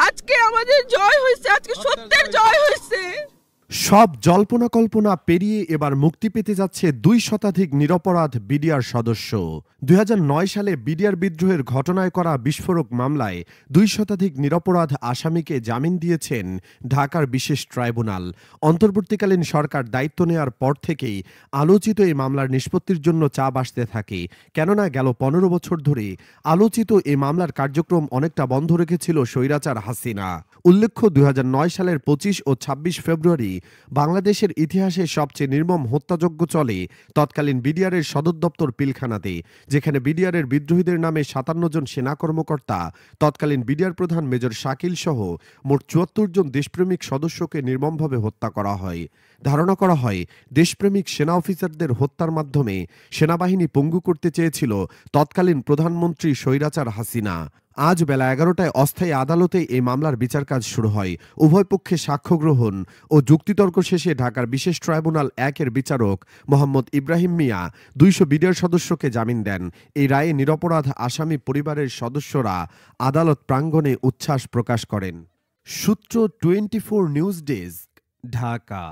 আজকে আমাদের জয় হয়েছে, আজকে সত্যের জয় হয়েছে। সব জল্পনা কল্পনা পেরিয়ে এবার মুক্তি পেতে যাচ্ছে 2 শতাধিক নিরপরাধ বিডিআর সদস্য। 2009 সালে বিডিআর বিদ্রোহের ঘটনায় করা বিস্ফোরক মামলায় 2 শতাধিক নিরপরাধ আসামিকে জামিন দিয়েছেন ঢাকার বিশেষ ট্রাইব্যুনাল। অন্তর্বর্তীকালীন সরকার দায়িত্ব নেওয়ার পর থেকেই আলোচিত এই মামলার নিষ্পত্তির জন্য চাপ আসতে থাকে, কেননা গেল 15 বছর ধরে আলোচিত এই মামলার কার্যক্রম অনেকটা বন্ধ রেখেছিল স্বৈরাচার হাসিনা। উল্লেখ্য, 2009 সালের 25 ও 26 ফেব্রুয়ারি বাংলাদেশের ইতিহাসে সবচেয়ে নির্মম হত্যাযজ্ঞ চলে তৎকালীন বিডিআরের সদর দপ্তর পিলখানাতে, যেখানে বিডিআরের বিদ্রোহীদের নামে 57 জন সেনা কর্মকর্তা, তৎকালীন বিডিআর প্রধান মেজর শাকিল সহ মোট 74 জন দেশপ্রেমিক সদস্যকে নির্মমভাবে হত্যা করা হয়। ধারণা করা হয়, দেশপ্রেমিক সেনা অফিসারদের হত্যার মাধ্যমে সেনাবাহিনী পঙ্গু করতে চেয়েছিল তৎকালীন প্রধানমন্ত্রী স্বৈরাচার হাসিনা। আজ বেলা 11টায় অস্থায়ী আদালতে এই মামলার বিচার কাজ শুরু হয়। উভয় পক্ষে সাক্ষ্য গ্রহণ ও যুক্তিতর্ক শেষে ঢাকার বিশেষ ট্রাইব্যুনাল 1-এর বিচারক মোহাম্মদ ইব্রাহিম মিয়া 200 বিডিআর সদস্যকে জামিন দেন। এই রায়ে নিরপরাধ আসামি পরিবারের সদস্যরা আদালত প্রাঙ্গণে উচ্ছ্বাস প্রকাশ করেন। সূত্র 24 নিউজ ডেস্ক, ঢাকা।